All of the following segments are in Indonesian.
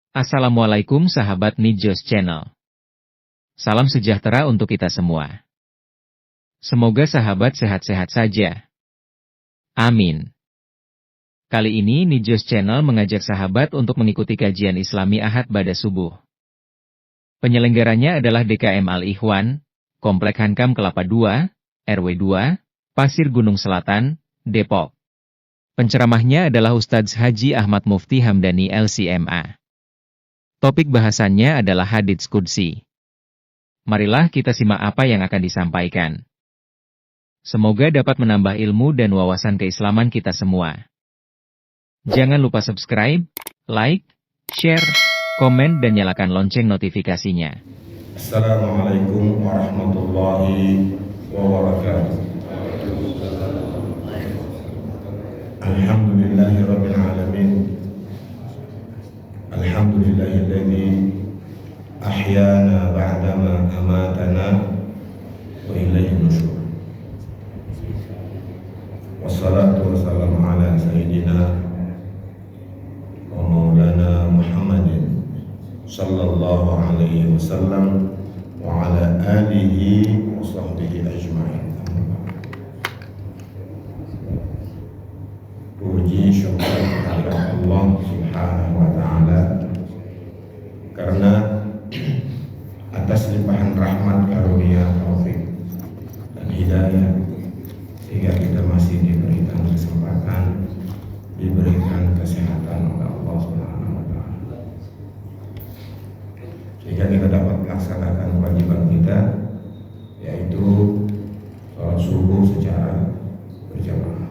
Assalamualaikum sahabat Nijos Channel. Salam sejahtera untuk kita semua. Semoga sahabat sehat-sehat saja. Amin. Kali ini Nijos Channel mengajak sahabat untuk mengikuti kajian Islami Ahad pada subuh. Penyelenggaranya adalah DKM Al-Ikhwan, Komplek Hankam Kelapa 2, RW 2, Pasir Gunung Selatan, Depok. Penceramahnya adalah Ustadz Haji Ahmad Mufti Hamdani LCMA. Topik bahasannya adalah hadits qudsi. Marilah kita simak apa yang akan disampaikan. Semoga dapat menambah ilmu dan wawasan keislaman kita semua. Jangan lupa subscribe, like, share, komen dan nyalakan lonceng notifikasinya. Assalamualaikum warahmatullahi wabarakatuh. Alhamdulillahirabbil alamin. Alhamdulillahilladzi ahyana ba'dama amatana wa ilaihi nusyur. Wassalatu wassalamu ala sayyidina wa maulana Muhammadin sallallahu alaihi wasallam wa ala alihi wa sahbihi ajma'in. Puji syukur kepada Allah Subhanahu wa taala karena atas limpahan rahmat, karunia, taufik dan hidayah sehingga kita masih diberikan kesempatan, diberikan kesehatan oleh Allah Subhanahu wa taala. Sehingga kita dapat melaksanakan kewajiban kita, yaitu sholat subuh secara berjamaah.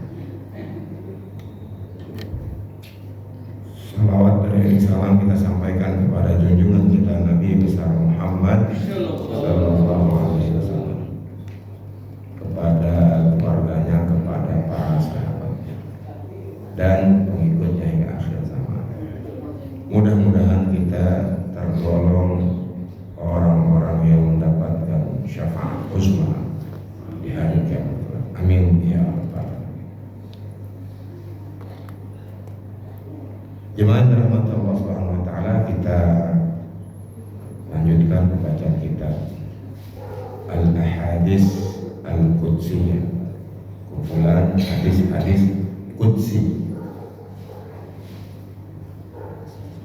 Salawat dan salam kita sampaikan kepada junjungan kita Nabi besar Muhammad sallallahu alaihi wasallam, kepada keluarganya, kepada para sahabatnya dan pengikutnya hingga akhir zaman. Mudah-mudahan kita tergolong orang-orang yang mendapatkan syafaat uzma di hari kiamat. Amin ya rabbal alamin. Jemaah rahmat Allah Subhanahu wa taala, kita lanjutkan pembacaan kitab Al-Ahadits Al-Qudsiyah, kumpulan hadis-hadis qudsi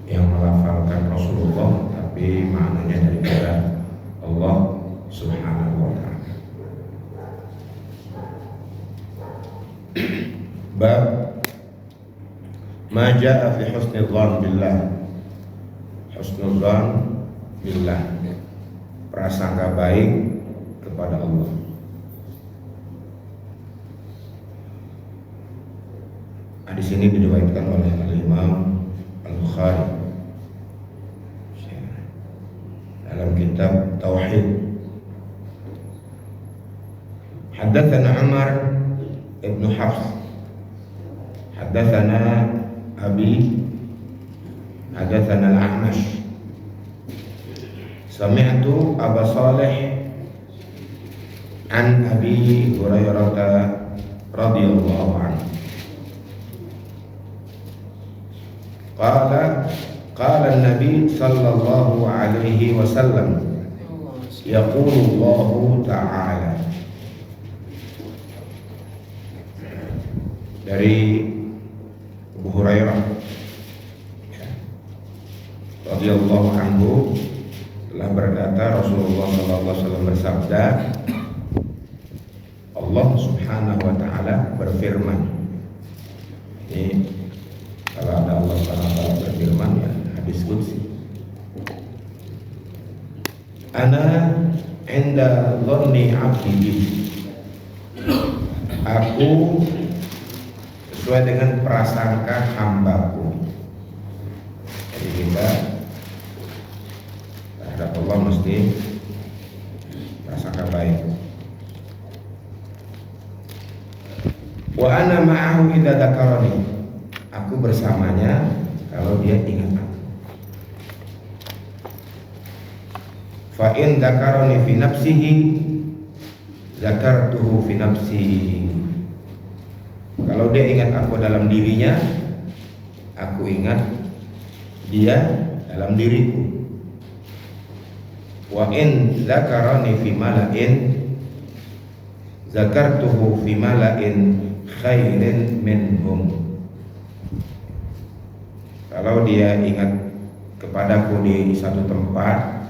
yang melafalkan Rasulullah tapi maknanya daripada Allah Subhanahu wa taala. Bab ma jaa fi husnul dzan billah. Husnul dzan billah, prasangka baik kepada Allah. Hadis ini diriwayatkan oleh Al-Imam Al-Bukhari dalam kitab Tauhid. Haddatsana Umar ibn Hafs, haddatsana Abi, hadatsana al-A'mash, sami'tu Aba Salih an Abi Hurairah radhiyallahu anhu qala an-nabi sallallahu alaihi wasallam yaqulu Allah ta'ala. Dari Abu Hurairah radhiyallahu anhu telah berkata, Rasulullah sallallahu alaihi wasallam bersabda, Allah Subhanahu wa taala berfirman. Ini kalau ada Allah Subhanahu wa taala berfirman, ya hadis qudsi. Ana inda dhanni 'abdi. Aku sesuai dengan prasangka hambaku. Jadi kita terhadap Allah mesti prasangka baik. Wa ana ma'ahu idza dzakarani. Aku bersamanya kalau dia ingat aku. Fa in dzakarani fi nafsihi dzakartuhu fi nafsi. Kalau dia ingat aku dalam dirinya, aku ingat dia dalam diriku. Wa in zakarani fi mala'in zakartuhu fi mala'in khairin minhum. Kalau dia ingat kepadaku di satu tempat,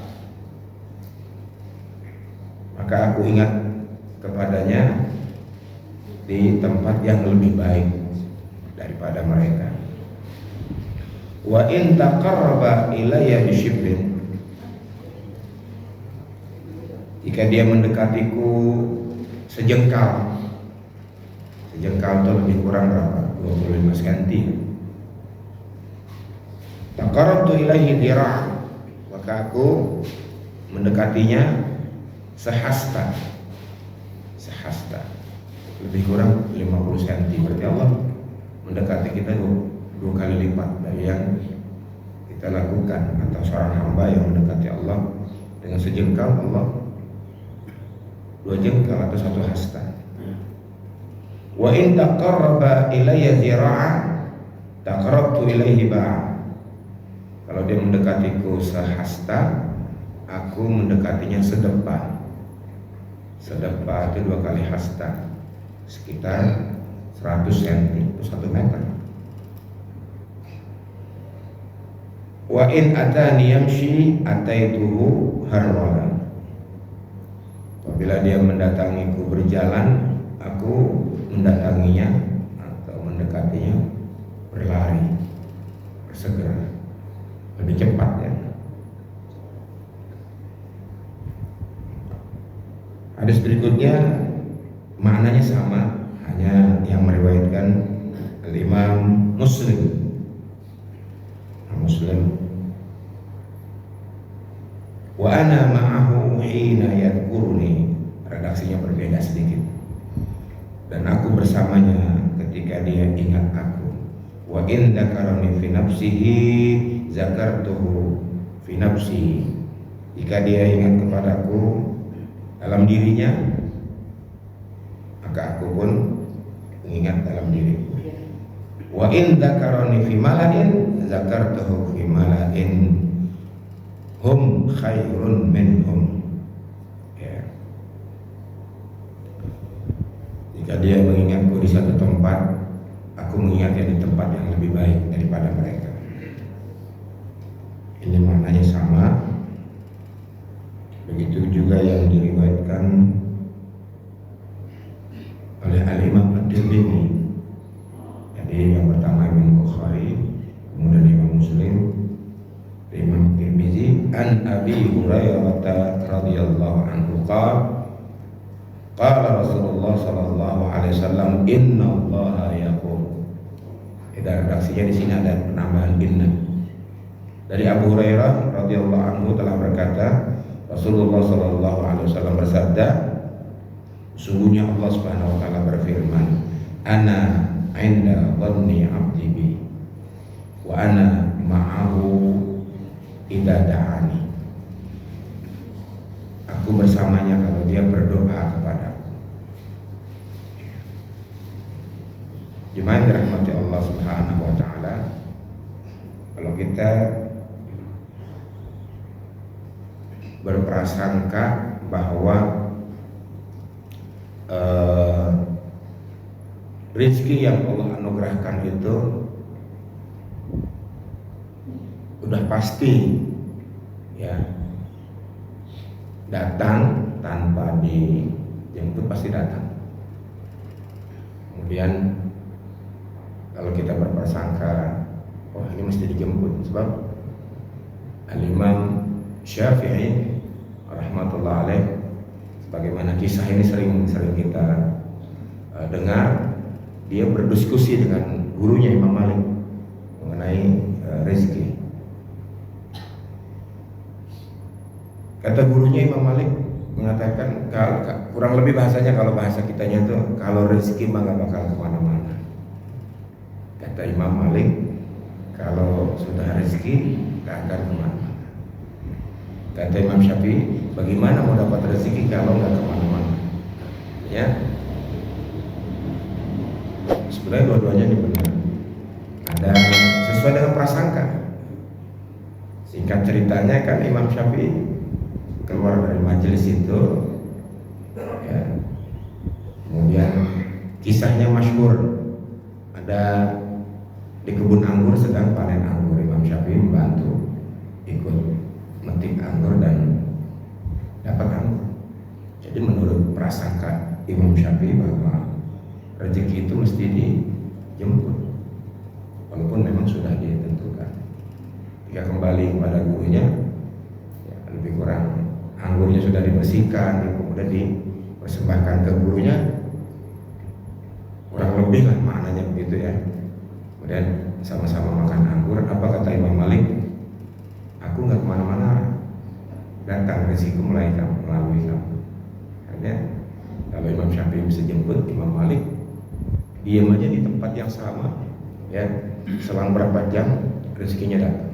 maka aku ingat kepadanya di tempat yang lebih baik daripada mereka. Wa in taqarraba ilayya bisyibrin, jika dia mendekatiku sejengkal itu lebih kurang berapa? 25 cm. Taqarrabtu ilaihi dhira', maka aku mendekatinya sehasta, lebih kurang 50 cm. Berarti Allah mendekati kita dua kali lipat dari yang kita lakukan. Atau seorang hamba yang mendekati Allah dengan sejengkal, Allah 2 jengkal atau 1 hasta. Wa in taqarraba ilayya dhira'an taqarrabtu ilaihi ba'a. Kalau dia mendekatiku sehasta, aku mendekatinya sedepa. Sedepa itu 2 kali hasta, sekitar 100 cm atau 1 meter. Wa in atani yamshi ataituhu harwala. Apabila dia mendatangiku berjalan, aku mendatanginya atau mendekatinya berlari, bersegera, lebih cepat ya. Hadis berikutnya maknanya sama, hanya yang meriwayatkan Imam Muslim. Wa ana ma'ahu hina yadhkuruni, redaksinya berbeda sedikit. Dan aku bersamanya ketika dia ingat aku. Wa in dzakarani fi nafsihi zakartuhu fi nafsi. Jika dia ingat kepadaku dalam dirinya, maka aku pun mengingat dalam diriku. Wa in dzakarani fi mala'in zakartuhu fi mala'in hum khairun minhum. Ya. Jika dia mengingatku di satu tempat, aku mengingatnya di tempat yang lebih baik daripada mereka. Ini maknanya sama. Begitu juga yang diriwayatkan oleh Al-Imam At-Tirmidzi. Jadi yang pertama Imam Bukhari, kemudian Imam Muslim, Imam Tirmidzi, an Abi Hurairah radhiyallahu anhu qala Rasulullah sallallahu alaihi wasallam, inna Allaha yaqul. Redaksinya di sini ada penambahan inna. Dari Abu Hurairah radhiyallahu anhu telah berkata, Rasulullah sallallahu alaihi wasallam bersabda, sungguhnya Allah Subhanahu wa taala berfirman, ana 'inda dhanni 'abdi bi wa ana ma'ahu idza da'ani. Aku bersamanya kalau dia berdoa kepadaku. Jemaah yang dirahmati Allah Subhanahu wa taala, kalau kita berprasangka bahwa rezeki yang Allah anugerahkan itu udah pasti ya, datang tanpa dijemput, pasti datang. Kemudian kalau kita berprasangka, oh ini mesti dijemput, sebab Al-Imam Syafi'i rahmatullah alaih, sebagaimana kisah ini sering kita dengar, dia berdiskusi dengan gurunya Imam Malik mengenai rezeki. Kata gurunya Imam Malik mengatakan, kurang lebih bahasanya, kalau bahasa kitanya itu, kalau rezeki mah gak bakal kemana-mana. Kata Imam Malik, kalau sudah rezeki gak akan kemana-mana. Kata Imam Syafi'i, bagaimana mau dapat rezeki kalau gak kemana-mana? Ya, sebenarnya dua-duanya ini benar. Ada sesuai dengan prasangka. Singkat ceritanya kan Imam Syafi'i keluar dari majelis itu, ya. Kemudian kisahnya masyhur, ada di kebun anggur sedang panen anggur, Imam Syafi'i membantu ikut metik anggur dan dapat anggur. Jadi menurut prasangka Imam Syafi'i bahwa rezeki itu mesti dijemput, walaupun memang sudah ditentukan. Jika kembali kepada gurunya, ya, lebih kurang anggurnya sudah dibersihkan, kemudian dipersembahkan ke gurunya, kurang lebih lah maknanya begitu ya. Kemudian sama-sama makan anggur. Apa kata Imam Malik? Aku nggak kemana-mana, datang rezekiku melalui kamu. Artinya kalau Imam Syafi'i bisa jemput, Imam Malik diam aja di tempat yang sama, ya, selang berapa jam rezekinya datang.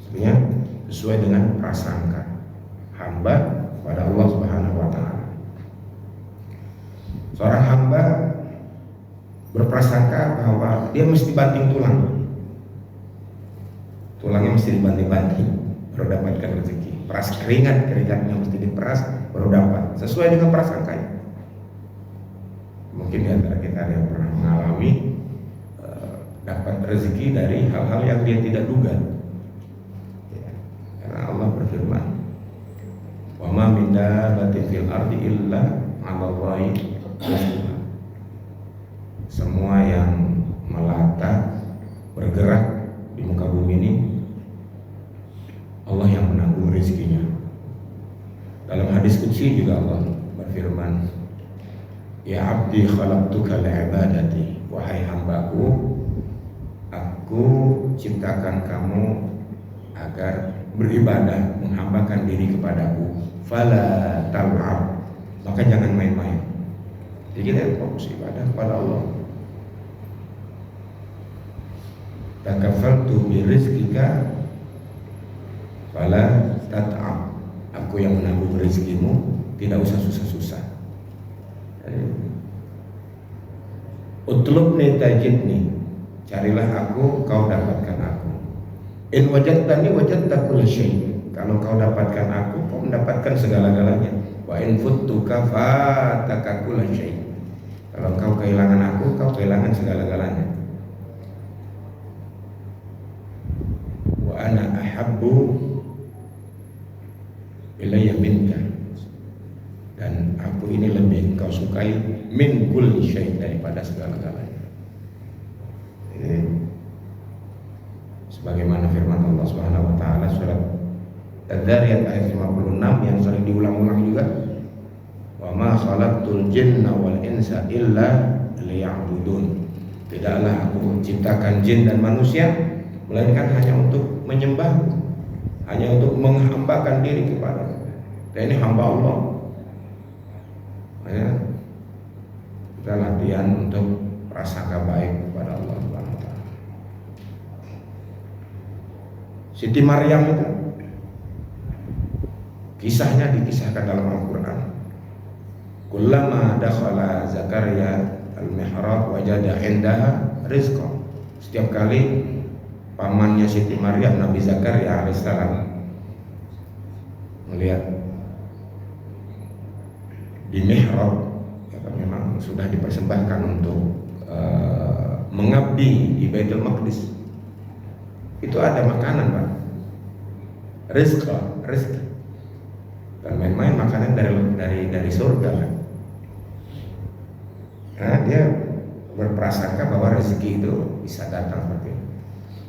Sebenarnya sesuai dengan prasangka hamba pada Allah Subhanahu wa Ta'ala. Seorang hamba berprasangka bahwa dia mesti banting tulang, tulangnya mesti dibanting-banting baru dapatkan rezeki. Peras keringatnya mesti diperas baru dapat, sesuai dengan prasangkanya. Mungkin di antara kita ada yang pernah mengalami dapat rezeki dari hal-hal yang dia tidak duga. Allah berfirman, "Wa ma min dabbatin fil ardi illa 'ala Allahi rizquha." Semua yang melata bergerak di muka bumi ini Allah yang menanggung rezekinya. Dalam hadis qudsi juga Allah berfirman, "Ya 'abdi khalaqtuka li'ibadati." Wahai hambaku, aku ciptakan kamu agar beribadah, menghambakan diri kepadaku. Fala tal'ab, maka jangan main-main. Jadi kita fokus ibadah kepada Allah. Takafaltu bi rizqika fala tat'ab. Aku yang menanggung rezekimu, tidak usah susah-susah. Utlubni tajidni, carilah aku, kau dapatkan aku. In wajadtani wajadta kulla syai'. Kalau kau dapatkan aku, kau mendapatkan segala-galanya. Wa in futtuka fataka kulla syai'. Kalau kau kehilangan aku, kau kehilangan segala-galanya. Wa ana ahabbu ilayya minka. Dan aku ini lebih engkau sukai min kulli syai', daripada segala-galanya. Sebagaimana firman Allah Subhanahu wa Ta'ala surat Ad-Dzariyat ayat 56 yang sering diulang-ulang juga, "Wa ma khalaqtul jinna wal insa illa liya'budun." Tidaklah aku ciptakan jin dan manusia melainkan hanya untuk menyembah, hanya untuk menghambakan diri kepada. Dan ini hamba Allah. Ya, kita latihan untuk prasangka baik kepada Allah Subhanahu wa Ta'ala. Siti Maryam itu kisahnya dikisahkan dalam Al-Quran. Kullama dakhala Zakaria al-mihrab wajada indaha rizqa. Setiap kali pamannya Siti Maryam, Nabi Zakaria alaihissalam, melihat di mihrab, ya, memang sudah dipersembahkan untuk mengabdi di Baitul Maqdis, itu ada makanan, Pak, rezeki. Dan main-main makanan dari surga, kan? Nah, dia berprasangka bahwa rezeki itu bisa datang seperti itu.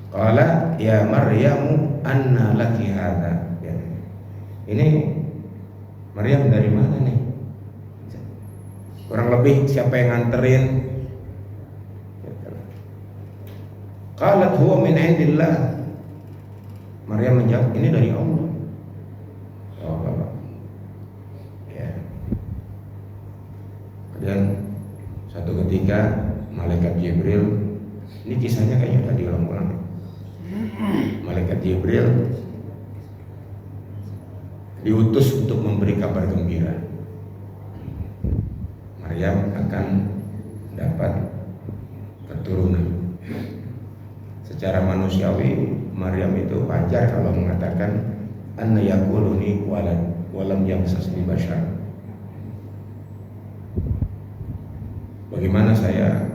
Qala ya Maryamu anna laki hadza. Ya. Ini Maryam dari mana nih? Kurang lebih siapa yang nganterin? Qalat huwa min indillah. Maryam menjawab, ini dari Allah. Oh, Bapak. Ya. Kemudian satu ketika malaikat Jibril, ini kisahnya kayaknya tadi ulang-ulang. Malaikat Jibril diutus untuk memberi kabar gembira. Maryam akan dapat keturunan. Secara manusiawi Maryam itu wajar kalau mengatakan anna yaquluni walad walam yamsasni bashar. Bagaimana saya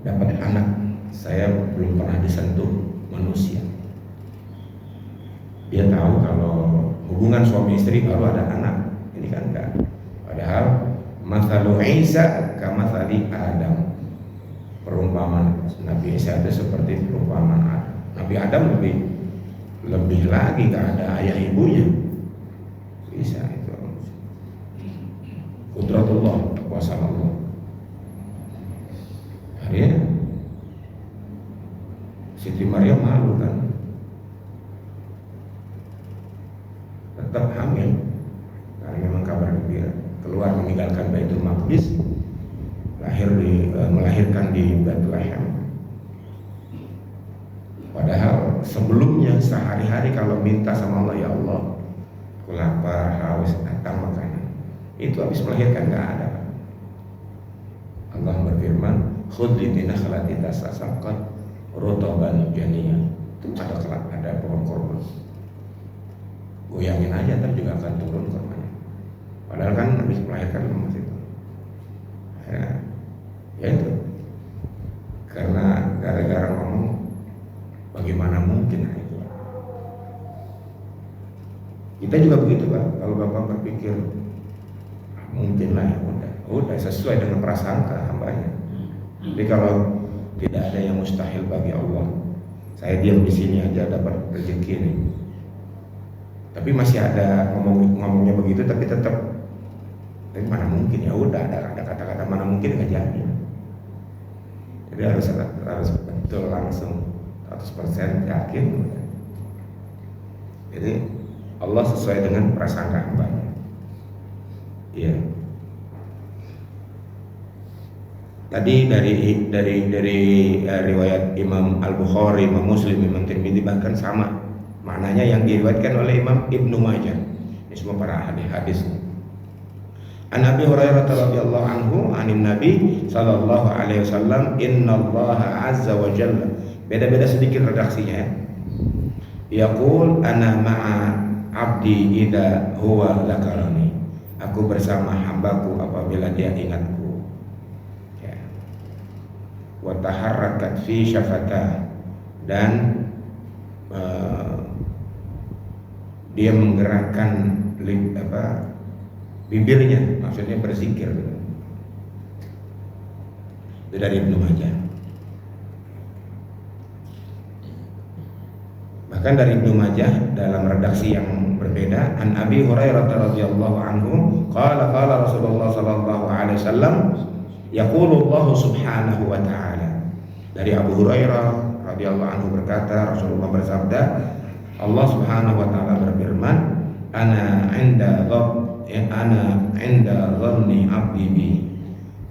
dapat anak? Saya belum pernah disentuh manusia. Dia tahu kalau hubungan suami istri baru ada anak. Ini kan enggak. Padahal mathalu Isa kamathali Adam. Perumpamaan Nabi Isa itu seperti perumpamaan Adam. Nabi Adam lebih lagi, gak ada ayah ibunya. Bisa itu. Qudratullah, kekuasaan Allah. Akhirnya Siti Maryam malu kan, tetap hamil karena memang kabar gembira, keluar meninggalkan Baitul Maqdis, melahirkan di Bethlehem. Padahal sebelumnya sehari-hari kalau minta sama Allah, ya Allah, aku lapar, haus, datang makanan. Itu habis melahirkan nggak ada. Allah berfirman, khudli min nakhlati tasaqat rotoban janiyah. Itu ada pohon korma. Goyangin aja, ntar juga akan turun kormanya. Padahal kan habis melahirkan masih itu. Ya itu. Karena gara-gara ngomong bagaimana mungkin itu. Kita juga begitu Pak. Kalau Bapak berpikir mungkin lah, ya udah sesuai dengan prasangka hambanya. Jadi kalau tidak ada yang mustahil bagi Allah, saya diam di sini aja dapat rezeki nih. Tapi masih ada ngomongnya begitu, tapi tetap, tapi mana mungkin, ya udah ada kata-kata mana mungkin nggak jadi. Jadi harus betul langsung 100% yakin. Jadi Allah sesuai dengan prasangka hambanya. Iya. Tadi dari riwayat Imam Al-Bukhari, Imam Muslim, Imam Tirmidzi bahkan sama maknanya yang diriwayatkan oleh Imam Ibnu Majah. Ini semua para hadis. An Abi Hurairah radhiyallahu anhu anin Nabi sallallahu alaihi wasallam, innallaha azza wa jalla. Beda-beda sedikit redaksinya ya. Yaqul ana ma'a abdi idza huwa dzakarani. Aku bersama hambaku apabila dia ingatku. Ya. Wa taharrakat fi syafata, dan dia menggerakkan bibirnya, maksudnya berzikir. Itu dari Ibnu Majah. Bahkan dari Ibnu Majah dalam redaksi yang berbeda, an Abi Hurairah radhiyallahu anhu qala Rasulullah sallallahu alaihi wasallam, yaqulu Allah subhanahu wa ta'ala. Dari Abu Hurairah radhiyallahu anhu berkata, Rasulullah bersabda, Allah subhanahu wa ta'ala berfirman, ana inda dhanni abdi bi.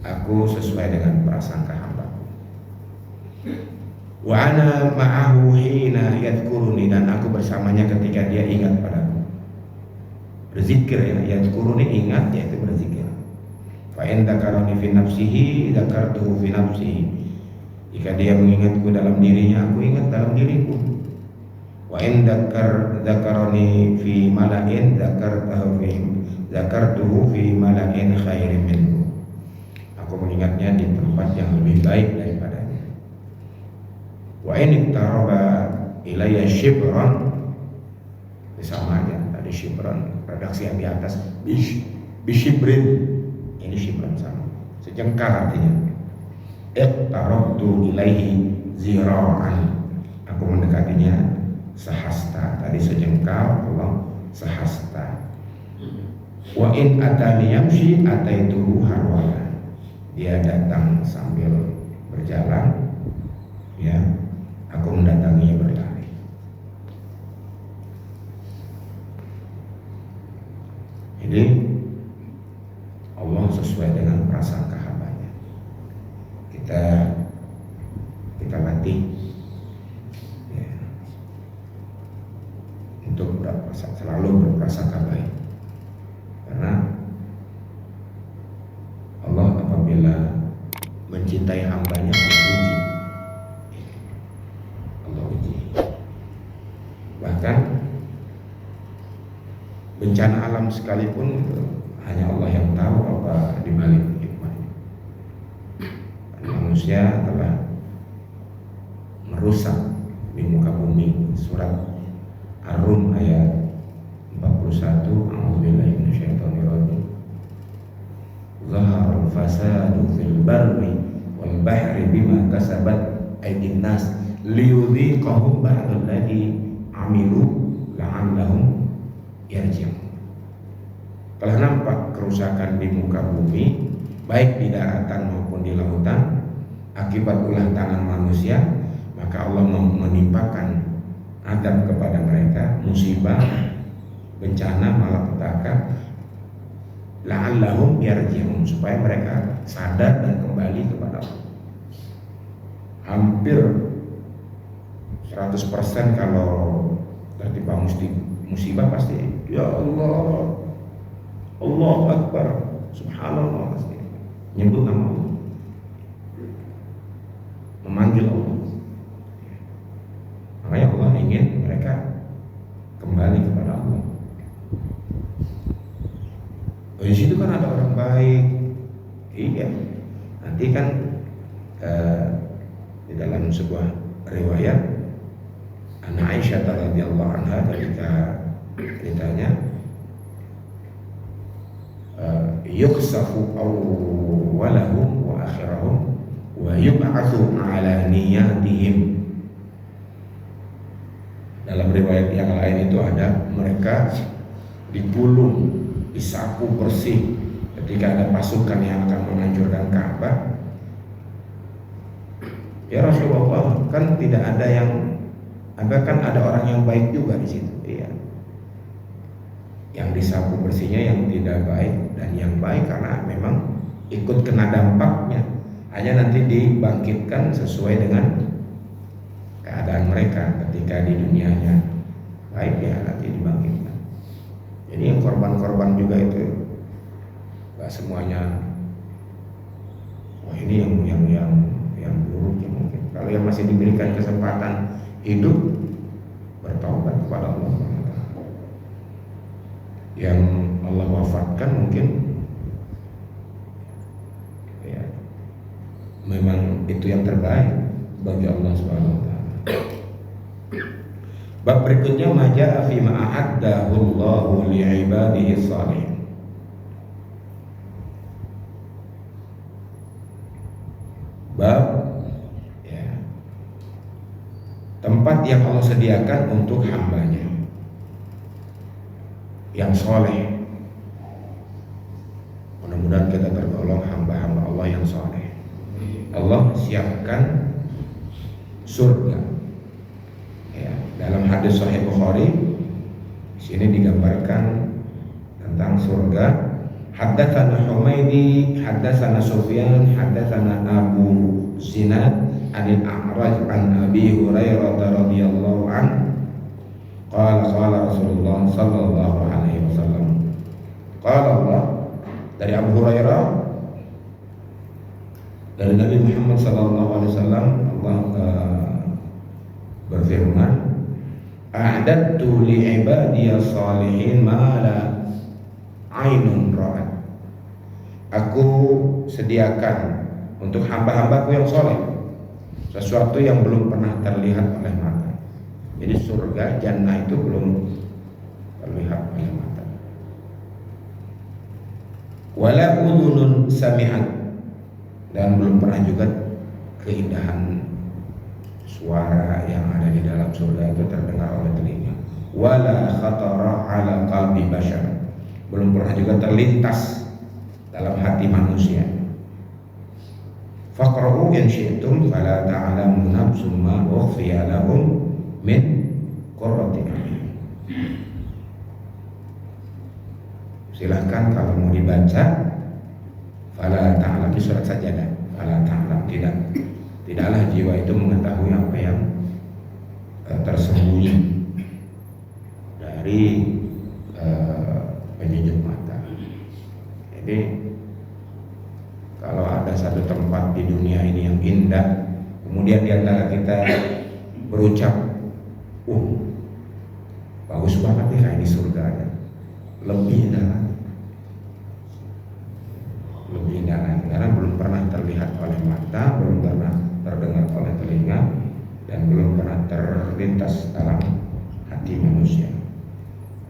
Aku sesuai dengan prasangka hambaku. Wa ana ma'ahu hina yadhkuruni, dan aku bersamanya ketika dia ingat padaku. Berzikir ya, yadhkuruni ingat, yaitu berzikir. Fa in dzakarani fi nafsihi dzakartuhu fi nafsihi. Jika dia mengingatku dalam dirinya, aku ingat dalam diriku. Wa in dzakarani fi mala'in dzakartuhu fi mala'in khairin minhu. Aku mengingatnya di tempat yang lebih baik daripadanya. Wa in iktaraba ilayya shibran, sama aja tadi shibran, redaksi yang di atas bishibrin, ini shibran sama, sejengkal artinya. Iqtarabtu ilaihi zira'an, aku mendekatinya sehasta, tadi sejengkal, Allah sehasta. Wa in atani yamshi ataituhu harwala, dia datang sambil berjalan, ya, aku mendatanginya berlari. Jadi Allah sesuai dengan prasangka hambanya. Kita latih ya, untuk selalu berprasangka baik, karena Allah apabila mencintai hambanya memuji. bencana alam sekalipun hanya Allah yang tahu apa dibalik hikmahnya. Manusia telah merusak di muka bumi. Surat Ar-Rum ayat 41, A'udzubillahi minasyaitonirrajim. Zaharal fasadu fil barri wal bahri bima kasabat aydin nas liyudhiqahum ba'dal ladzi 'amilu la'allahum yarji'un. Telah nampak kerusakan di muka bumi, baik di daratan maupun di lautan, akibat ulah tangan manusia. Maka Allah menimpakan adab kepada mereka, musibah, bencana, malapetaka, la'allahum yarji'un, supaya mereka sadar dan kembali kepada Allah. Hampir 100% kalau tertimpa musibah pasti ya Allah, Allah Akbar, Subhanallah, pasti nyebut nama Allah, memanggil Allah. Makanya Allah ingin mereka kembali kepada Allah. Di situ kan ada orang baik, iya. Nanti kan di dalam sebuah riwayat, Aisyah radhiyallahu anha ketika ditanya, yuksafu awwalahum wa akhirahum wa yub'atsu ala niyatihim. Dalam riwayat yang lain itu ada mereka digulung, disapu bersih ketika ada pasukan yang akan menghancurkan Ka'bah. Ya Rasulullah, kan tidak ada yang, kan ada orang yang baik juga di situ. Iya. Yang disapu bersihnya yang tidak baik, dan yang baik karena memang ikut kena dampaknya, hanya nanti dibangkitkan sesuai dengan keadaan mereka ketika di dunianya baik, ya nanti dibangkitkan. Jadi yang korban-korban juga itu gak semuanya wah ini yang buruk ya mungkin. Kalau yang masih diberikan kesempatan hidup, bertaubat kepada Allah. Yang Allah wafatkan mungkin ya memang itu yang terbaik bagi Allah Subhanahu wa taala. Bab berikutnya, maja'a fi ma a'addahu Allahu li'ibadihi shalihin. Bab ya, tempat yang Allah sediakan untuk hambanya yang soleh. Mudah-mudahan kita tergolong hamba-hamba Allah yang soleh. Allah siapkan surga. Ya, dalam hadis Sahih Bukhari di sini digambarkan tentang surga. Haddatsana Humaydi, haddatsana Sufyan, haddatsana Abu Zinad anil A'raj an Abi Hurairah radhiyallahu anhu qala Rasulullah sallallahu alaihi wasallam. Qala Allah, dari Abu Hurairah, dari Nabi Muhammad sallallahu alaihi wasallam, Allah berfirman, a'dadtu li ibadiyas salihin ma la ainun ra'at. Aku sediakan untuk hamba-hambaku yang soleh sesuatu yang belum pernah terlihat oleh mata. Jadi surga jannah itu belum terlihat oleh mata. Wala udhunun sami'at, dan belum pernah juga keindahan suara yang ada di dalam surga itu terdengar oleh telinga. Wala khatara ala qalbi bashar, belum pernah juga terlintas dalam hati manusia. Faqra'u in syi'tum fala ta'lamu nafsum ma ukhfiya lahum min qurrati a'yun. Silahkan kalau mau dibaca, fala ta'lam, di surat Sajadah, fala ta'lam, tidaklah jiwa itu mengetahui apa yang tersembunyi dari penyejuk mata. Jadi kalau ada satu tempat di dunia ini yang indah, kemudian di antara kita berucap, bagus banget nih, kayak di surga ya. lebih dalam, karena belum pernah terlihat oleh mata, belum pernah terdengar oleh telinga, dan belum pernah terlintas dalam hati manusia.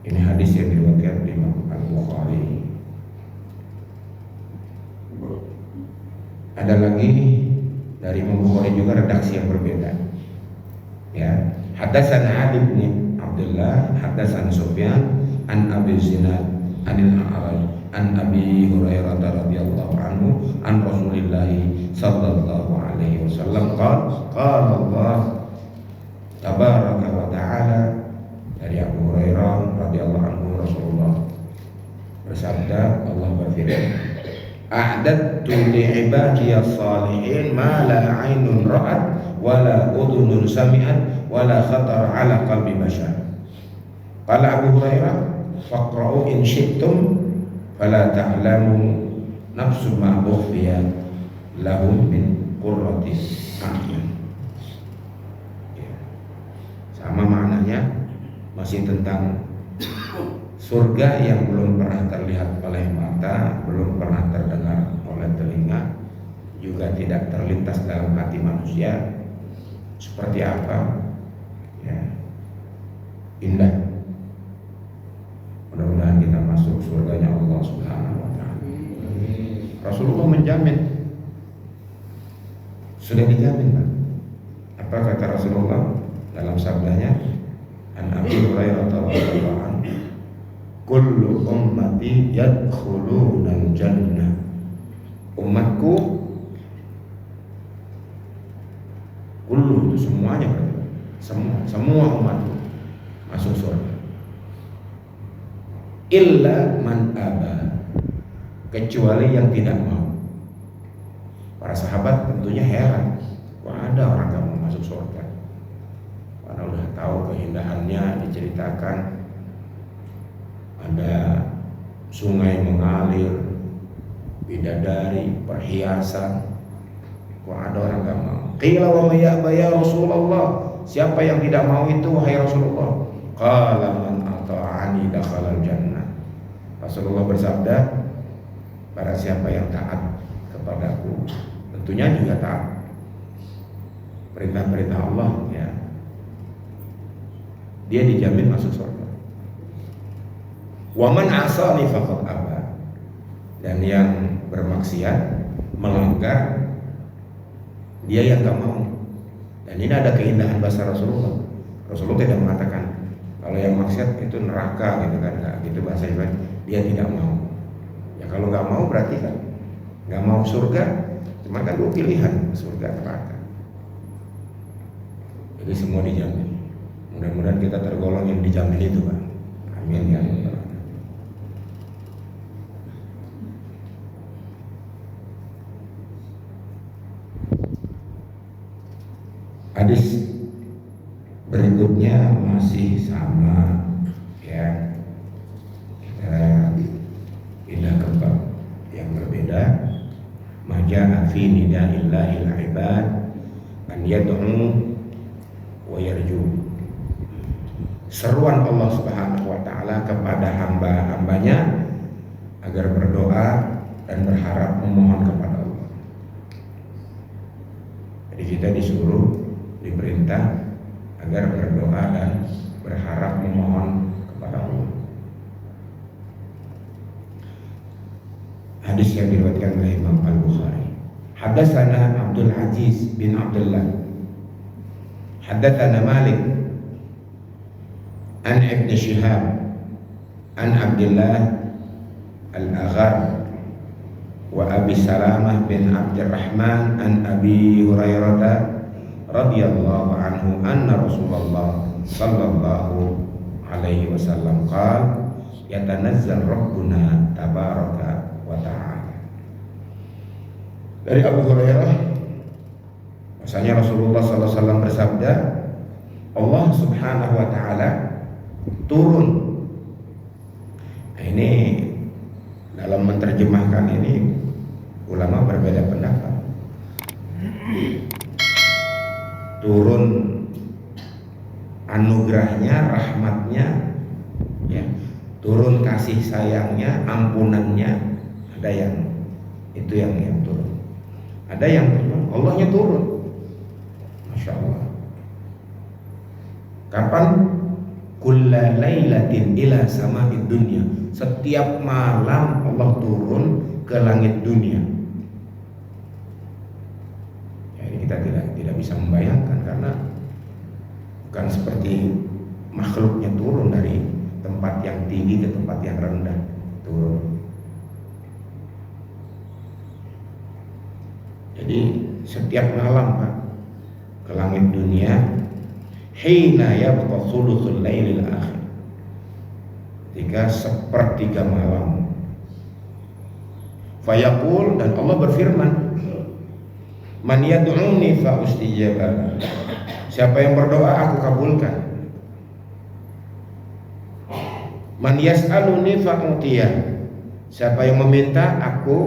Ini hadis yang diriwayatkan di Imam Al-Bukhari. Ada lagi dari Imam Bukhari juga redaksi yang berbeda. Ya, hadatsana Ali bin Abdullah, hadatsana Sufyan an Abi Zinad anil A'raj an Abi Hurairah radhiyallahu anhu an Rasulillah sallallahu alaihi wasallam qala Allah tabaraka wa ta'ala, dari Abu Hurairah radhiyallahu anhu Rasulullah bersabda, Allah berfirman, a'dadtu li ibadiyas salihin ma la 'ainun ra'at wa la udhunun sami'at wa la khatar 'ala qalbi bashar. Qala Abu Hurairah, faqra'u in syi'tum fala ta'lamu nafsu ma ukhfiya lahum min qurrati a'yun. Sama maknanya, masih tentang surga yang belum pernah terlihat oleh mata, belum pernah terdengar oleh telinga, juga tidak terlintas dalam hati manusia. Seperti apa? Ya, indah. Mudah-mudahan kita masuk surganya Allah Subhanahu wa ta'ala. Rasulullah menjamin, sudah dijamin, Pak. Apa kata Rasulullah dalam sabdanya? An Abi Hurairah radhiyallahu anhu, kullu ummati yadkhulunal jannah. Umatku, kullu itu semuanya, semua umatku masuk surga. Illa man aba, kecuali yang tidak mau. Para sahabat tentunya heran, kok ada orang gak mau masuk surga? Karena udah tahu keindahannya diceritakan, ada sungai mengalir, bidadari, perhiasan. Kok ada orang gak mau? Qila wa may ya'ba ya Rasulullah, siapa yang tidak mau itu wahai Rasulullah? Qala man ata'ani dakhalal jannah. Rasulullah bersabda, barang siapa yang taat kepadaku, tentunya juga taat perintah-perintah Allah, ya, dia dijamin masuk surga. Wa man asani faqad aba, dan yang bermaksiat, melanggar, dia yang gak mau. Dan ini ada keindahan bahasa Rasulullah. Rasulullah tidak mengatakan kalau yang maksiat itu neraka gitu kan, nggak gitu bahasanya. Dia tidak mau. Ya kalau nggak mau berarti kan nggak mau surga. Cuma kan dua pilihan, surga neraka. Jadi semua dijamin. Mudah-mudahan kita tergolong yang dijamin itu, Pak. Amin ya Allah. Hadis berikutnya masih sama, ya. Kita pindah ke bab yang berbeda. Maja'a fi nida'illahil ibad an yad'u wa yarju. Seruan Allah Subhanahu wa ta'ala kepada hamba-hambanya agar berdoa dan berharap memohon kepada Allah. Jadi kita disuruh, diperintah agar berdoa dan berharap memohon kepada Allah. Hadis yang diriwayatkan oleh Imam Al-Bukhari. Hadatsana Abdul Aziz bin Abdullah, hadatsana Malik an Ibn Shihab an Abdullah Al-Aghar wa Abi Salamah bin Abdurrahman an Abi Hurairah radhiyallahu anhu anna Rasulullah sallallahu alaihi wasallam qala yatanazzal rabbuna tabaraka wa ta'ala. Dari Abu Hurairah, bahwasanya Rasulullah sallallahu alaihi wasallam bersabda, Allah Subhanahu wa ta'ala turun. Nah, ini dalam menerjemahkan ini ulama berbeda pendapat. Turun anugerahnya, rahmatnya, ya, turun kasih sayangnya, ampunannya, ada yang itu yang turun. Ada yang turun, Allahnya turun. Masya Allah. Kapan? Kulla lailatin ila sama'id dunya. Setiap malam Allah turun ke langit dunia. Jadi kita tidak bisa membayangkan, karena bukan seperti makhluknya turun dari tempat yang tinggi ke tempat yang rendah, turun. Jadi setiap malam Pak ke langit dunia, hina yabqa thuluthul lailil akhir, ketika sepertiga malam. Fayaqul, dan Allah berfirman, man yad'uni fa ustijaba. Siapa yang berdoa aku kabulkan. Man yas'aluni fa utiya. Siapa yang meminta aku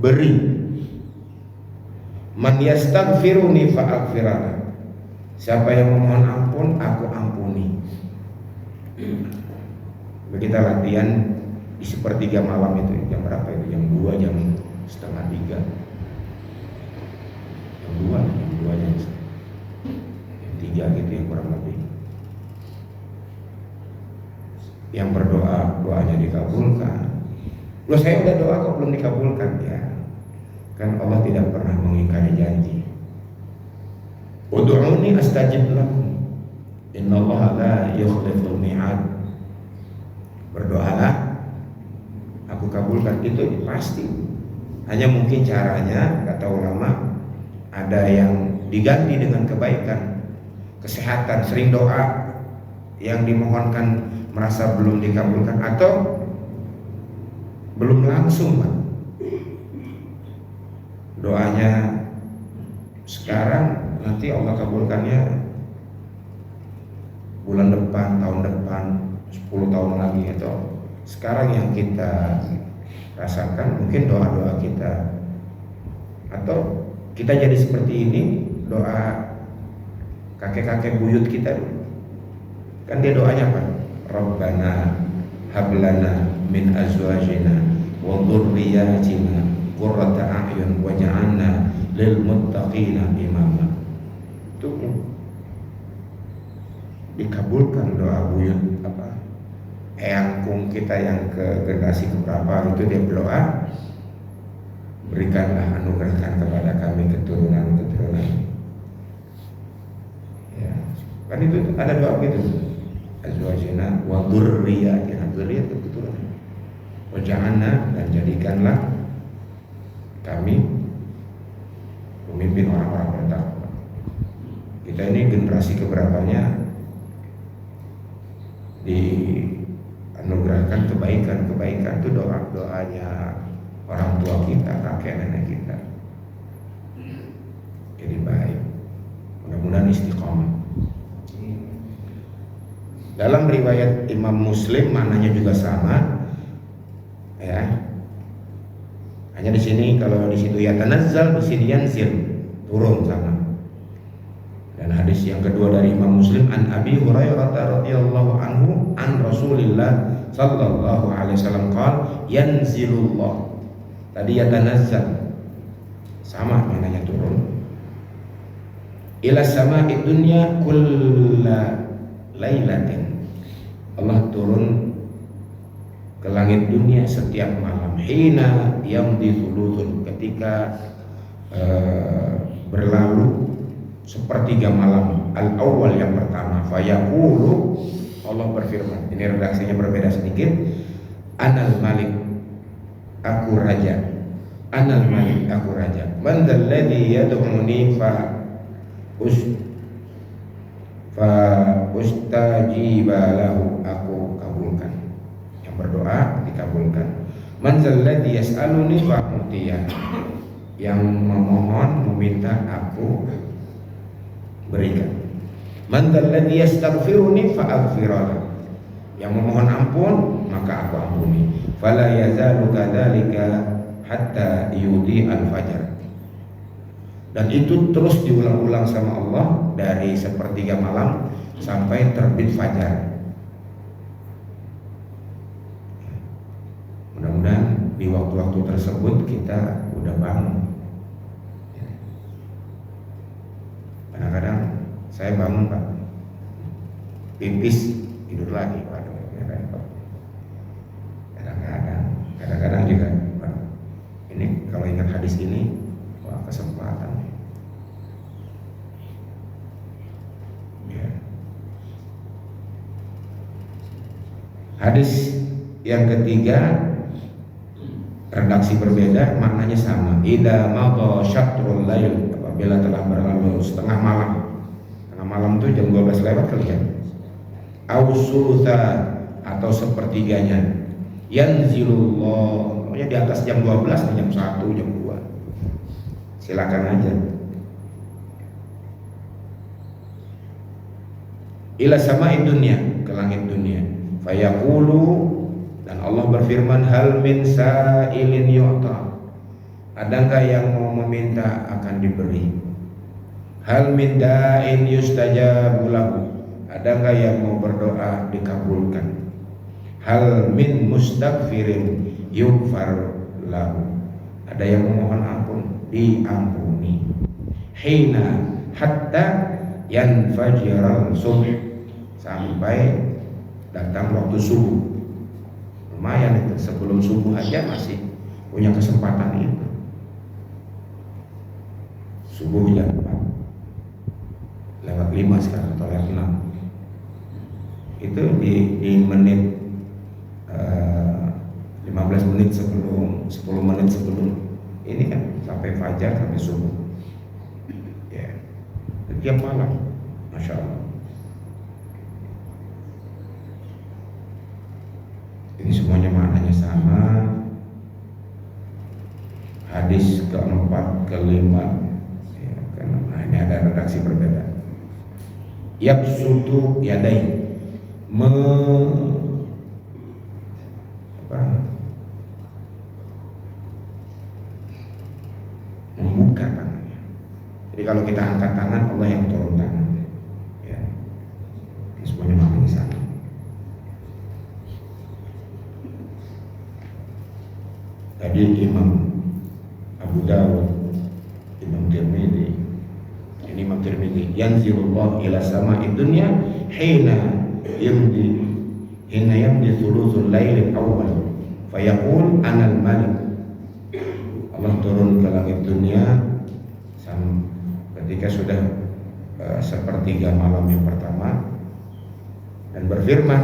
beri. Man yastaghfiruni fa aghfirana. Siapa yang memohon ampun aku ampuni. Kita latihan di sepertiga malam itu, jam berapa itu? Jam 2, jam setengah 3. Jam 2 jam 3 gitu ya, kurang lebih. Yang berdoa, doanya dikabulkan. Loh, saya udah doa kok belum dikabulkan ya. Kan Allah tidak pernah mengingkari janji. Ud'uni astajib lakum. Innallaha la yukhliful mi'ad. Berdoalah, aku kabulkan. Itu pasti. Hanya mungkin caranya, kata ulama, ada yang diganti dengan kebaikan, kesehatan, sering doa, yang dimohonkan merasa belum dikabulkan atau belum langsung Pak. Doanya sekarang, nanti Allah kabulkannya bulan depan, tahun depan, 10 tahun lagi. Atau sekarang yang kita rasakan mungkin doa-doa kita, atau kita jadi seperti ini, doa kakek-kakek buyut kita dulu. Kan dia doanya apa? Rabbana hablana min azwajina wa dhurriyyatina qurrata a'yun waj'alna lil muttaqina imama. Itu dikabulkan doa buyut apa? Eyangkung kita yang ke generasi keberapa itu, dia berdoa, berikanlah, anugerahkan kepada kami keturunan-keturunan. Ya, kan itu ada doa gitu. Azwajina wa dzurriyyatina, dzurriyyat keturunan. Waj'alna, dan jadikanlah kami pemimpin orang-orang bertakwa. Kita ini generasi keberapanya dianugerahkan kebaikan-kebaikan, itu doanya orang tua kita, kakek nenek kita. Jadi baik. Mudah-mudahan istiqomah. Dalam riwayat Imam Muslim maknanya juga sama, ya. Hanya di sini, kalau di situ ya tanazzal, di sini yanzil, turun sama. Dan hadis yang kedua dari Imam Muslim, an Abi Hurairah radhiyallahu anhu an Rasulillah sallallahu alaihi wasallam qala yanzilullah. Tadi ya tanazzal, sama maknanya turun. Ila sama'i dunya kulla lailatin. Allah turun ke langit dunia setiap malam. Hina yamdi thuluthun, ketika berlalu sepertiga malam. Al-awwal, yang pertama. Fayaqulu, Allah berfirman. Ini redaksinya berbeda sedikit. Anal malik, aku raja. Anal malik, aku raja. Man dzalladzi yad'uni fa ustajiba lahu, aku kabulkan. Yang berdoa dikabulkan. Man dzalladzi yas'aluni fa utiya, yang memohon, meminta, aku berikan. Man dzalladzi yastaghfiruni fa aghfirlah, yang memohon ampun maka aku ampuni. Fala yazalu kadzalika hatta yudi al-fajar. Dan itu terus diulang-ulang sama Allah dari sepertiga malam sampai terbit fajar. di waktu-waktu tersebut kita udah bangun. Kadang-kadang saya bangun Pak, pipis tidur lagi, waduh, ya repot. Kadang-kadang juga, Pak, ini kalau ingat hadis ini, wah kesempatan. Ya. Hadis yang ketiga, redaksi berbeda, maknanya sama. Idza madha syatrul lail, apabila telah berlalu setengah malam. Setengah malam itu jam 12 lewat kali ya. Au sulutha, atau sepertiganya. Yanzilullah, pokoknya di atas jam 12, jam 1, jam 2. Silakan aja. Ila sama'id dunya, ke langit dunia. Fayaqulu, dan Allah berfirman, hal min sa'ilin yu'ta, adakah yang mau meminta akan diberi. Hal min da'in yustajabu lahu, adakah yang mau berdoa dikabulkan. Hal min mustaghfirin yughfar lahu, ada yang memohon ampun diampuni. Hina hatta yanfajiral subh, sampai datang waktu subuh. Lumayan itu, sebelum subuh aja masih punya kesempatan itu. Subuh jam 4 lewat 5 sekarang atau lewat 6. Itu di menit 15 menit sebelum, 10 menit sebelum ini kan, sampai fajar, sampai subuh. Ya. Setiap malam, Masya Allah. Ini semuanya maknanya sama. Hadis keempat, kelima, ya, karena ini ada redaksi berbeda. Yabsutu yadai, membuka tangannya. Jadi kalau kita angkat tangan, Allah yang turun tangan. Ya. Ini semuanya maknanya sama. Tadi Imam Abu Dawud, Imam Tirmidzi, ini Imam Tirmidzi, yanzilullah ila sama'id dunya hina yamdi thuluthul lail awal fayaqul anal malik. Allah turun ke langit dunia ketika sudah sepertiga malam yang pertama dan berfirman,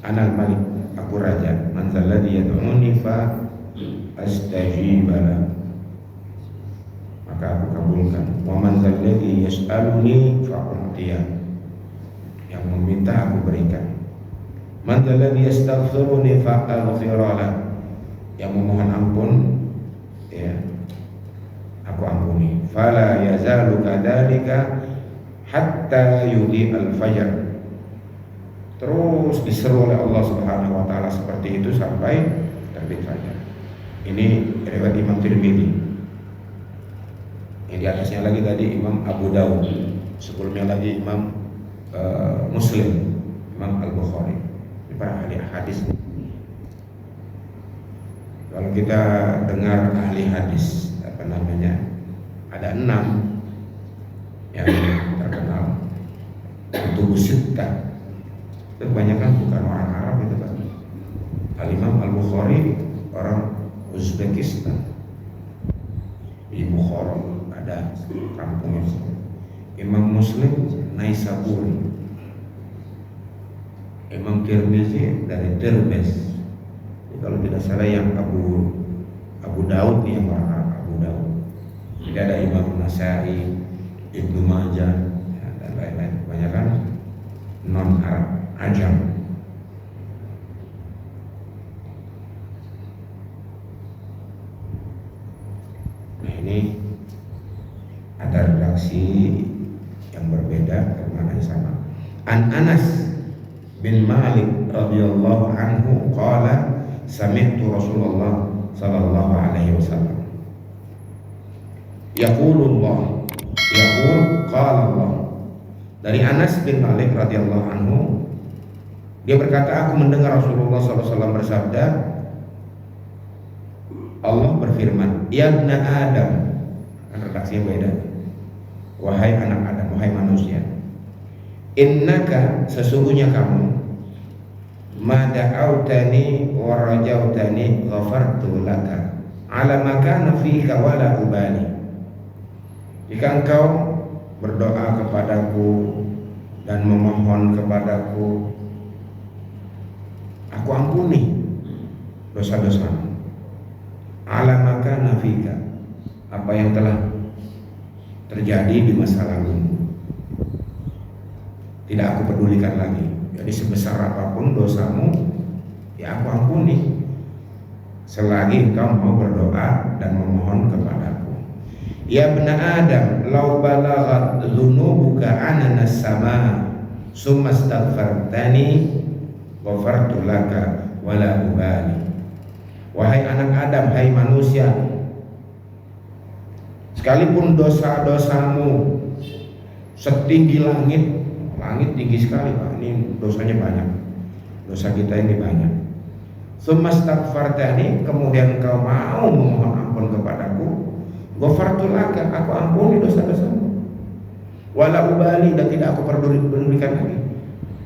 anal malik, aku raja, man zalladzi yad'uni fa astajibala, maka aku kabulkan. Wa man zalladzi yas'aluni fa u'tiya, yang meminta aku berikan. Man zalladzi yastaghfiruni fa aghfirala, yang memohon ampun, ya, aku ampuni. Fala yazalu kadzalika hatta yudhi al-fajr, terus diseru oleh Allah Subhanahu wa taala seperti itu sampai terbit fajar. Ini riwayat Imam Tirmidzi. Yang di atasnya lagi tadi Imam Abu Dawud, sebelumnya lagi Imam Muslim, Imam Al-Bukhari. Ini para ahli hadis. Kalau kita dengar ahli hadis, apa namanya, ada 6 yang terkenal. Kutubu Sittah, itu kebanyakan bukan orang Arab itu kan. Al-Imam Al-Bukhari orang Uzbekistan, di Bukhara ada kampungnya. Imam Muslim Naisaburi, Imam Tirmidzi dari Terbes. Kalau tidak salah yang Abu Daud nih, yang orang Arab, Abu Daud. Jadi ada Imam Nasai, Ibnu Majah, ya, dan lain-lain. Kebanyakan non Arab, ajam. Nah ini ada redaksi yang berbeda, maknanya sama. An Anas bin Malik radhiyallahu anhu qala sami'tu Rasulullah sallallahu alaihi wasallam yaqulullah yaqul qala Allah. Dari Anas bin Malik radhiyallahu anhu, dia berkata, aku mendengar Rasulullah sallallahu alaihi wasallam bersabda, Allah berfirman, ya ibna Adam, kan redaksinya beda, wahai anak Adam, wahai manusia, innaka, sesungguhnya kamu, ma da'autani wa rajautani ghafartu laka ala ma kana fika wala ubali. Jika engkau berdoa kepadaku dan memohon kepadaku, aku ampuni dosa-dosamu. Ala ma kana fika, apa yang telah terjadi di masa lalu tidak aku pedulikan lagi. Jadi sebesar apapun dosamu, ya aku ampuni, selagi engkau mau berdoa dan memohon kepadaku. Ya ibna Adam, law balaghat dzunubuka ananas sama summa astaghfartani ghafartu laka wala ubali. Wahai anak Adam, hai manusia, sekalipun dosa-dosamu setinggi langit, langit tinggi sekali Pak, ini dosanya banyak, dosa kita ini banyak. Summa astaghfartani, kemudian engkau mau memohon ampun kepadaku, ghafartu laka, aku ampuni dosa-dosamu, wala ubali, dan tidak aku pedulikan lagi.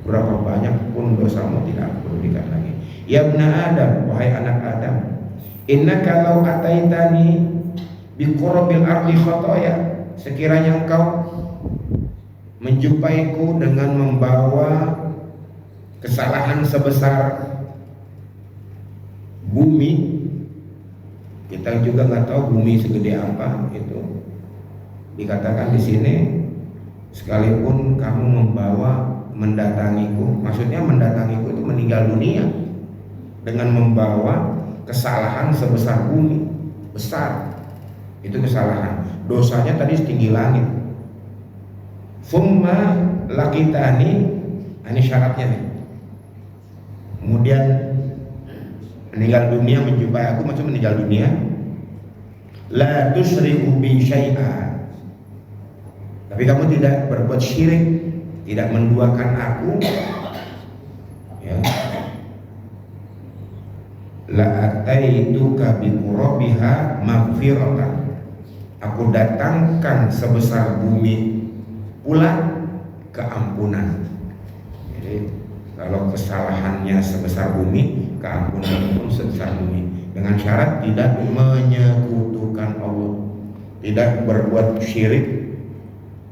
Berapa banyak pun dosamu tidak aku pedulikan lagi. Ya ibna Adam, wahai anak Adam, innaka law ataitani biqurbil ardi khotoya, sekiranya engkau menjumpaiku dengan membawa kesalahan sebesar bumi. Kita juga nggak tahu bumi segede apa itu. Dikatakan di sini, sekalipun kamu mendatangiku, maksudnya mendatangiku itu meninggal dunia dengan membawa kesalahan sebesar bumi, besar itu kesalahan. Dosanya tadi setinggi langit. Summa lakitani, ini syaratnya nih. Kemudian meninggal dunia, menjumpai aku, maksud meninggal dunia, la tusyriku bi syai'a, tapi kamu tidak berbuat syirik, tidak menduakan aku, ya, la ataituka bi qurabiha maghfiratan, aku datangkan sebesar bumi pula keampunan. Jadi kalau kesalahannya sebesar bumi, keampunan pun sebesar bumi, dengan syarat tidak menyekutukan Allah, tidak berbuat syirik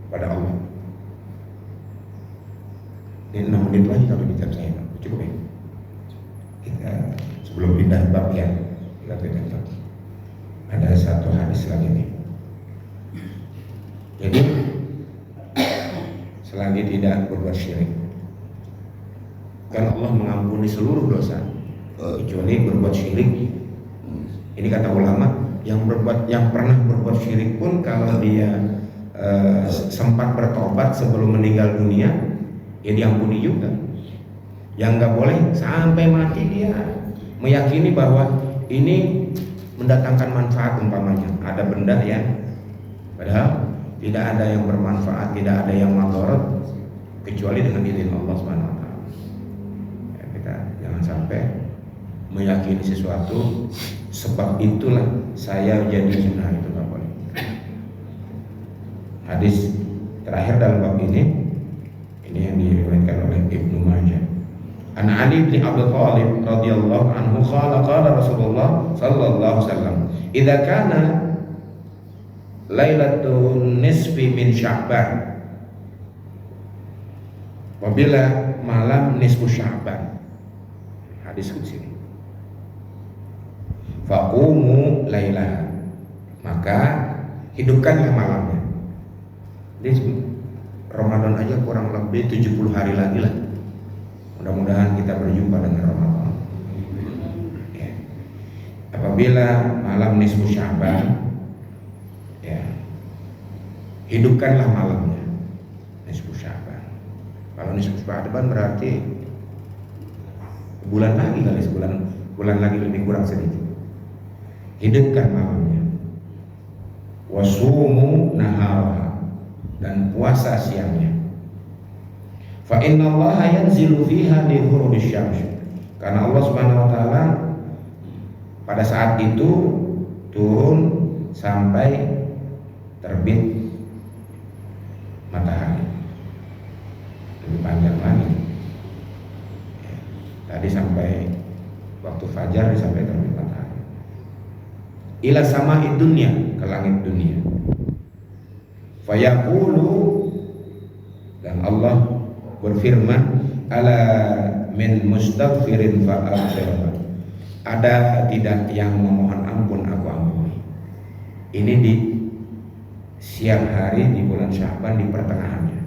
pada Allah. Ini 6 menit lagi kalau di saya, cukup ya. Kita sebelum pindah bab ya, kita pindah bab. Ada satu hadis lagi nih. Jadi selagi tidak berbuat syirik, kan Allah mengampuni seluruh dosa kecuali berbuat syirik. Ini kata ulama, yang pernah berbuat syirik pun kalau dia sempat bertobat sebelum meninggal dunia, ya diampuni juga. Yang nggak boleh sampai mati dia meyakini bahwa ini mendatangkan manfaat, umpamanya ada benda ya, padahal tidak ada yang bermanfaat, tidak ada yang madarat kecuali dengan izin Allah Subhanahu wa taala. Ya, kita jangan sampai meyakini sesuatu sebab itulah saya jadi zina, itu nggak boleh. Hadis terakhir dalam bab ini yang diriwayatkan oleh Ibnu Majah. An Ali bin Abi Thalib radhiyallahu anhu qala Rasulullah sallallahu alaihi wasallam, "Idza kana Lailatul nisfi min Sya'ban." Apabila malam nisfu Sya'ban. Hadis qudsi ini. Faqumu lailaha, maka hidupkanlah malamnya. Jadi Ramadan aja kurang lebih 70 hari lagi lah. Mudah-mudahan kita berjumpa dengan Ramadan. Ya. Apabila malam nisfu Sya'ban, ya, hidupkanlah malamnya nisfu Sya'ban. Kalau nisfu Sya'ban berarti bulan lagi kali, bulan lagi lebih kurang sedikit. Hidupkan malamnya. Wasumu naharaha, dan puasa siangnya. Fa innallaha yanzilu fiha li ghurubisyams, karena Allah Subhanahu wa taala pada saat itu turun sampai terbit matahari. Lebih panjang lagi. Tadi sampai waktu fajar sampai terbit matahari. Ila sama'i dunya, ke langit dunia. Fayaqulu, dan Allah berfirman, ala min mustaghfirin fa'aghfirah. Ada tidak yang memohon ampun, aku ampuni. Ini di siang hari di bulan Sya'ban, di pertengahannya.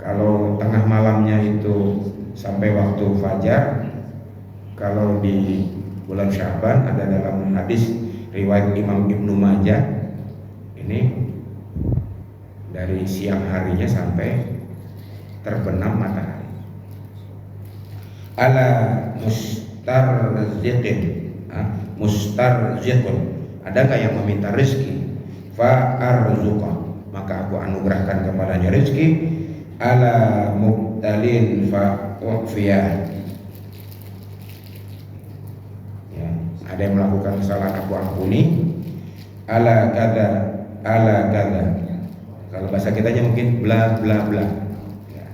Kalau tengah malamnya itu sampai waktu fajar. Kalau di bulan Sya'ban ada dalam hadis riwayat Imam Ibnu Majah, ini dari siang harinya sampai terbenam matahari. Ala mustarziqun, adakah yang meminta rezeki? Fa arzuqah, maka aku anugerahkan kepadanya rezeki. Ala mubtalin fa uqfiyah, ya, ada yang melakukan kesalahan aku ampuni. Ala kada, kalau bahasa kitanya mungkin bla bla bla, ya,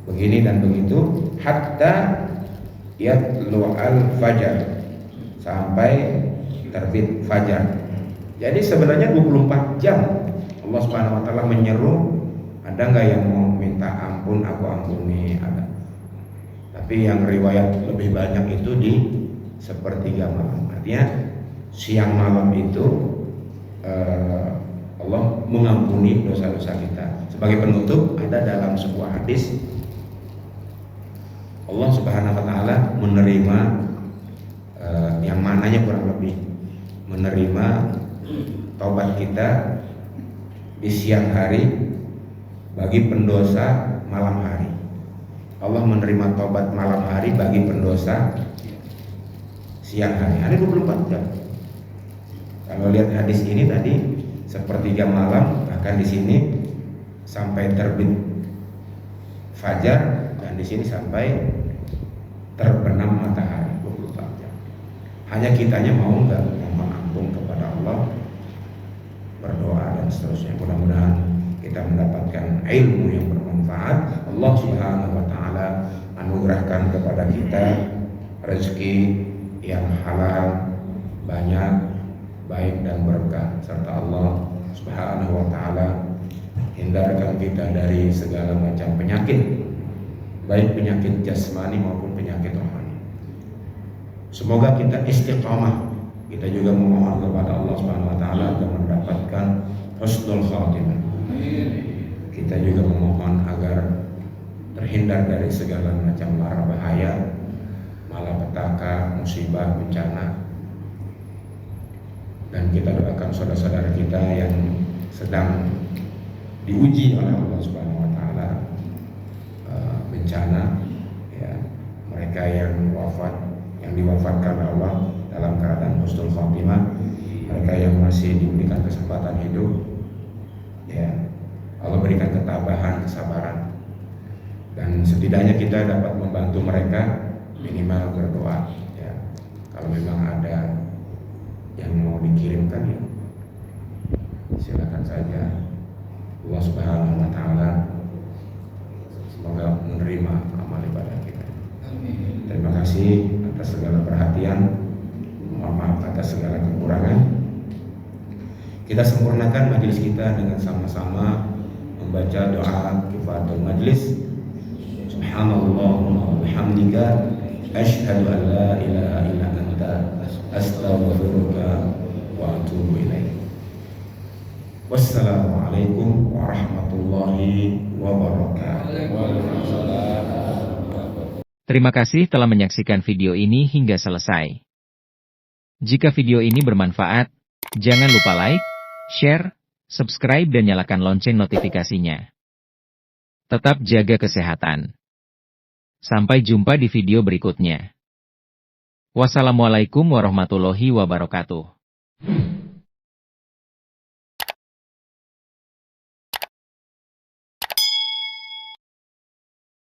begini dan begitu. Hatta yatlu al fajar, sampai terbit fajar. Jadi sebenarnya 24 jam Allah Subhanahu wa taala menyeru, ada nggak yang mau minta ampun, aku ampuni, ada. Tapi yang riwayat lebih banyak itu di sepertiga malam. Artinya siang malam itu Allah mengampuni dosa-dosa kita. Sebagai penutup, ada dalam sebuah hadis Allah Subhanahu wa taala menerima yang mananya kurang lebih menerima taubat kita di siang hari bagi pendosa malam hari. Allah menerima taubat malam hari bagi pendosa siang hari. Ada 24 jam. Kalau lihat hadis ini tadi sepertiga malam, bahkan di sini sampai terbit fajar, dan di sini sampai terbenam matahari 24 jam. Hanya kitanya mau nggak mohon ampun kepada Allah, berdoa dan seterusnya. Mudah-mudahan kita mendapatkan ilmu yang bermanfaat. Allah Subhanahu wa taala anugerahkan kepada kita rezeki yang halal, banyak, baik dan berkah, serta Allah Subhanahu wa taala hindarkan kita dari segala macam penyakit, baik penyakit jasmani maupun penyakit rohani. Semoga kita istiqamah. Kita juga memohon kepada Allah Subhanahu wa taala agar mendapatkan husnul khatimah. Kita juga memohon agar terhindar dari segala macam mara bahaya, malapetaka, musibah, bencana. Dan kita doakan saudara-saudara kita yang sedang diuji oleh Allah Subhanahu wa taala, bencana, ya, mereka yang wafat, yang diwafatkan oleh Allah dalam keadaan husnul khatimah, mereka yang masih diberikan kesempatan hidup, ya, Allah berikan ketabahan, kesabaran, dan setidaknya kita dapat membantu mereka minimal berdoa, ya. Kalau memang ada yang mau dikirimkan, ya, silakan saja. Allah Subhanahu wa taala semoga menerima amal ibadah kita. Amin. Terima kasih atas segala perhatian, mohon maaf atas segala kekurangan. Kita sempurnakan majelis kita dengan sama-sama membaca doa kifaratul majlis. Subhanallahumma wa bihamdika asyhadu an la ilaha illa anta astaghfiruka wa atubu ilaik. Wassalamualaikum warahmatullahi wabarakatuh. Terima kasih telah menyaksikan video ini hingga selesai. Jika video ini bermanfaat, jangan lupa like, share, subscribe dan nyalakan lonceng notifikasinya. Tetap jaga kesehatan. Sampai jumpa di video berikutnya. Wassalamualaikum warahmatullahi wabarakatuh.